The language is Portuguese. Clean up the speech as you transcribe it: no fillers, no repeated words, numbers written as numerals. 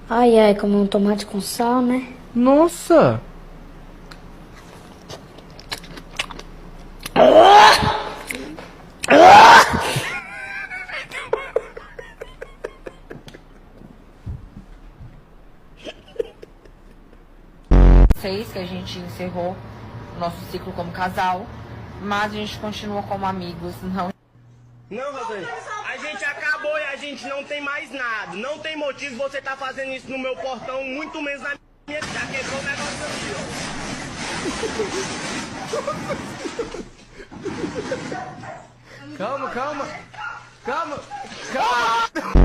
Ai, ai, como um tomate com sal, né? Nossa! Que a gente encerrou o nosso ciclo como casal, mas a gente continua como amigos. Não, Rosane, a gente acabou e a gente não tem mais nada. Não tem motivo você tá fazendo isso no meu portão, muito menos na minha. Já quebrou o negócio aqui, ó. Calma, calma! Calma! Calma!